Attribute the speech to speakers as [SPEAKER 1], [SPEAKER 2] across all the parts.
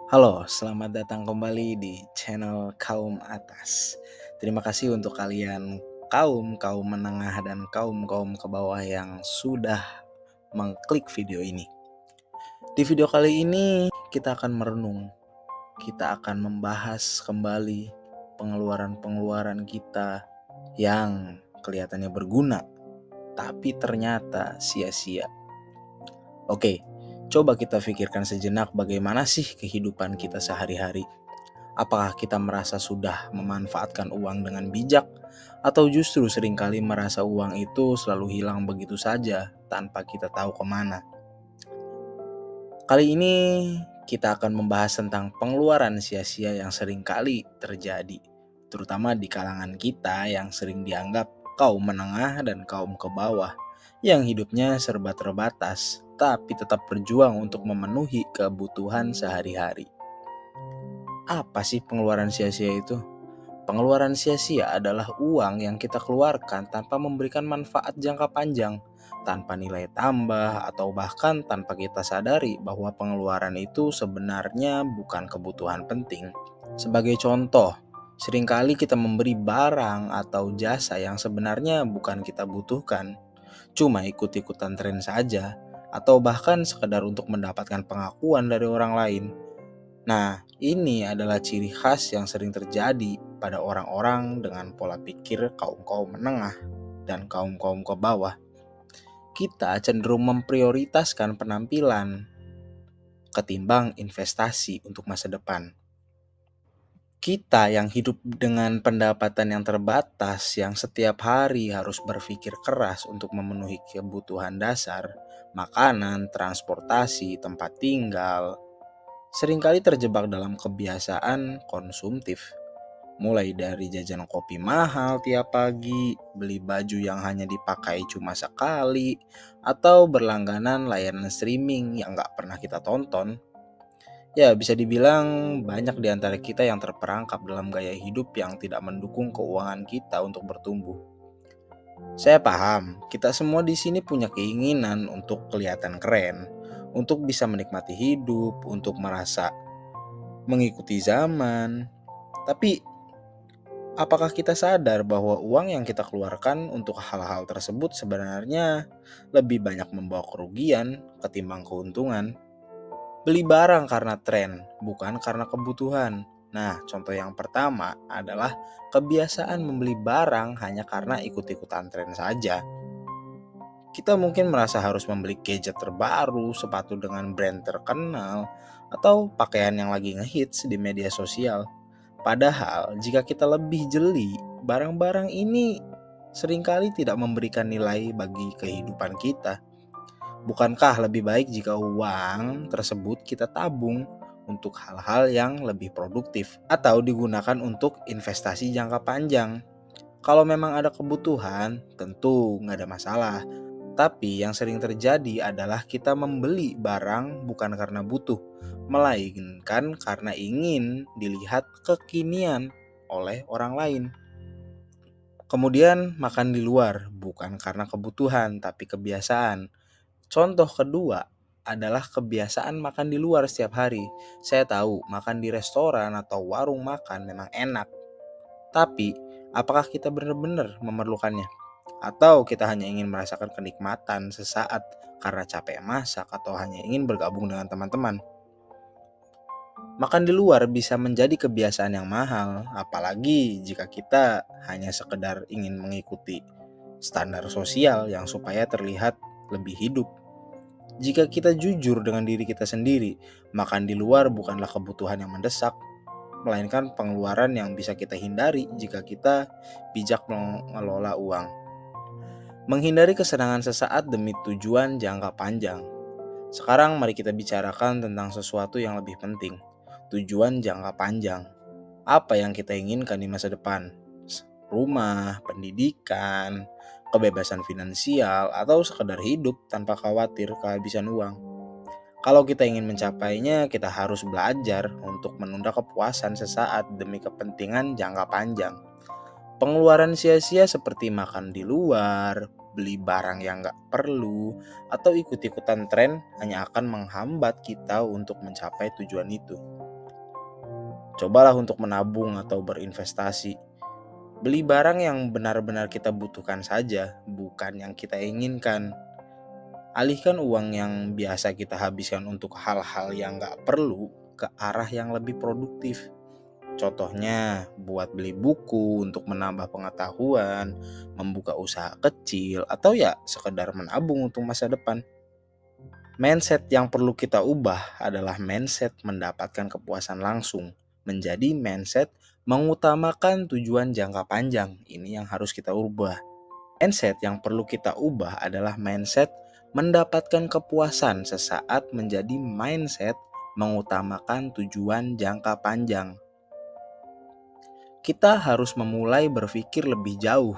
[SPEAKER 1] Halo, selamat datang kembali di channel Kaum Atas. Terima kasih untuk kalian kaum menengah dan kaum ke bawah yang sudah mengklik video ini. Di video kali ini kita akan merenung, kita akan membahas kembali pengeluaran-pengeluaran kita yang kelihatannya berguna, tapi ternyata sia-sia. Oke, coba kita pikirkan sejenak bagaimana sih kehidupan kita sehari-hari. Apakah kita merasa sudah memanfaatkan uang dengan bijak, atau justru seringkali merasa uang itu selalu hilang begitu saja tanpa kita tahu kemana? Kali ini kita akan membahas tentang pengeluaran sia-sia yang seringkali terjadi, terutama di kalangan kita yang sering dianggap kaum menengah dan kaum ke bawah, yang hidupnya serba terbatas, tapi tetap berjuang untuk memenuhi kebutuhan sehari-hari. Apa sih pengeluaran sia-sia itu? Pengeluaran sia-sia adalah uang yang kita keluarkan tanpa memberikan manfaat jangka panjang, tanpa nilai tambah, atau bahkan tanpa kita sadari bahwa pengeluaran itu sebenarnya bukan kebutuhan penting. Sebagai contoh, seringkali kita memberi barang atau jasa yang sebenarnya bukan kita butuhkan, cuma ikut-ikutan tren saja, atau bahkan sekedar untuk mendapatkan pengakuan dari orang lain. Nah, ini adalah ciri khas yang sering terjadi pada orang-orang dengan pola pikir kaum-kaum menengah dan kaum-kaum ke bawah. Kita cenderung memprioritaskan penampilan ketimbang investasi untuk masa depan. Kita yang hidup dengan pendapatan yang terbatas, yang setiap hari harus berpikir keras untuk memenuhi kebutuhan dasar, makanan, transportasi, tempat tinggal, seringkali terjebak dalam kebiasaan konsumtif. Mulai dari jajan kopi mahal tiap pagi, beli baju yang hanya dipakai cuma sekali, atau berlangganan layanan streaming yang gak pernah kita tonton. Ya, bisa dibilang banyak di antara kita yang terperangkap dalam gaya hidup yang tidak mendukung keuangan kita untuk bertumbuh. Saya paham, kita semua di sini punya keinginan untuk kelihatan keren, untuk bisa menikmati hidup, untuk merasa mengikuti zaman. Tapi apakah kita sadar bahwa uang yang kita keluarkan untuk hal-hal tersebut sebenarnya lebih banyak membawa kerugian ketimbang keuntungan? Beli barang karena tren, bukan karena kebutuhan. Nah, contoh yang pertama adalah kebiasaan membeli barang hanya karena ikut-ikutan tren saja. Kita mungkin merasa harus membeli gadget terbaru, sepatu dengan brand terkenal, atau pakaian yang lagi ngehits di media sosial. Padahal jika kita lebih jeli, barang-barang ini seringkali tidak memberikan nilai bagi kehidupan kita. Bukankah lebih baik jika uang tersebut kita tabung untuk hal-hal yang lebih produktif atau digunakan untuk investasi jangka panjang? Kalau memang ada kebutuhan, tentu nggak ada masalah. Tapi yang sering terjadi adalah kita membeli barang bukan karena butuh, melainkan karena ingin dilihat kekinian oleh orang lain. Kemudian makan di luar bukan karena kebutuhan tapi kebiasaan. Contoh kedua adalah kebiasaan makan di luar setiap hari. Saya tahu makan di restoran atau warung makan memang enak, tapi apakah kita benar-benar memerlukannya? Atau kita hanya ingin merasakan kenikmatan sesaat karena capek masak atau hanya ingin bergabung dengan teman-teman? Makan di luar bisa menjadi kebiasaan yang mahal, apalagi jika kita hanya sekedar ingin mengikuti standar sosial yang supaya terlihat lebih hidup. Jika kita jujur dengan diri kita sendiri, makan di luar bukanlah kebutuhan yang mendesak, melainkan pengeluaran yang bisa kita hindari jika kita bijak mengelola uang. Menghindari kesenangan sesaat demi tujuan jangka panjang. Sekarang mari kita bicarakan tentang sesuatu yang lebih penting, tujuan jangka panjang. Apa yang kita inginkan di masa depan? Rumah, pendidikan, kebebasan finansial, atau sekedar hidup tanpa khawatir kehabisan uang. Kalau kita ingin mencapainya, kita harus belajar untuk menunda kepuasan sesaat demi kepentingan jangka panjang. Pengeluaran sia-sia seperti makan di luar, beli barang yang gak perlu, atau ikut-ikutan tren hanya akan menghambat kita untuk mencapai tujuan itu. Cobalah untuk menabung atau berinvestasi. Beli barang yang benar-benar kita butuhkan saja, bukan yang kita inginkan. Alihkan uang yang biasa kita habiskan untuk hal-hal yang gak perlu ke arah yang lebih produktif. Contohnya, buat beli buku untuk menambah pengetahuan, membuka usaha kecil, atau ya sekedar menabung untuk masa depan. Mindset yang perlu kita ubah adalah mindset mendapatkan kepuasan langsung, menjadi mindset mengutamakan tujuan jangka panjang. Ini yang harus kita ubah. Mindset yang perlu kita ubah adalah mindset mendapatkan kepuasan sesaat menjadi mindset mengutamakan tujuan jangka panjang. Kita harus memulai berpikir lebih jauh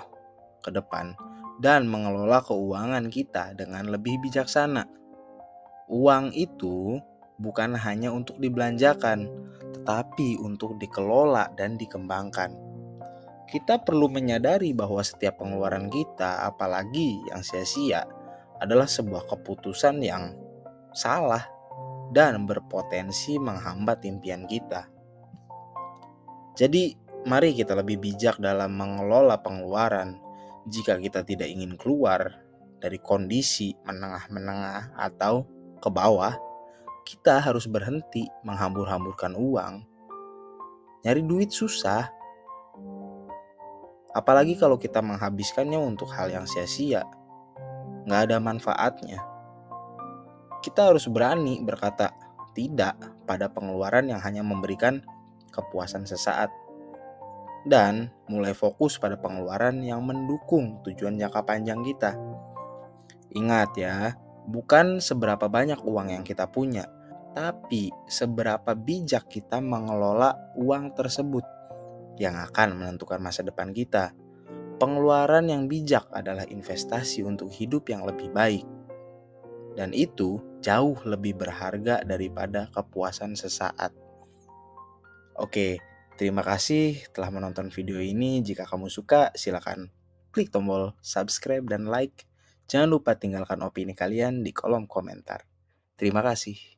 [SPEAKER 1] ke depan dan mengelola keuangan kita dengan lebih bijaksana. Uang itu bukan hanya untuk dibelanjakan, tetapi untuk dikelola dan dikembangkan. Kita perlu menyadari bahwa setiap pengeluaran kita, apalagi yang sia-sia, adalah sebuah keputusan yang salah dan berpotensi menghambat impian kita. Jadi, mari kita lebih bijak dalam mengelola pengeluaran. Jika kita tidak ingin keluar dari kondisi menengah-menengah atau ke bawah, kita harus berhenti menghambur-hamburkan uang. Nyari duit susah, apalagi kalau kita menghabiskannya untuk hal yang sia-sia, nggak ada manfaatnya. Kita harus berani berkata tidak pada pengeluaran yang hanya memberikan kepuasan sesaat, dan mulai fokus pada pengeluaran yang mendukung tujuan jangka panjang kita. Ingat ya, bukan seberapa banyak uang yang kita punya, tapi seberapa bijak kita mengelola uang tersebut yang akan menentukan masa depan kita. Pengeluaran yang bijak adalah investasi untuk hidup yang lebih baik. Dan itu jauh lebih berharga daripada kepuasan sesaat. Oke, terima kasih telah menonton video ini. Jika kamu suka, silakan klik tombol subscribe dan like. Jangan lupa tinggalkan opini kalian di kolom komentar. Terima kasih.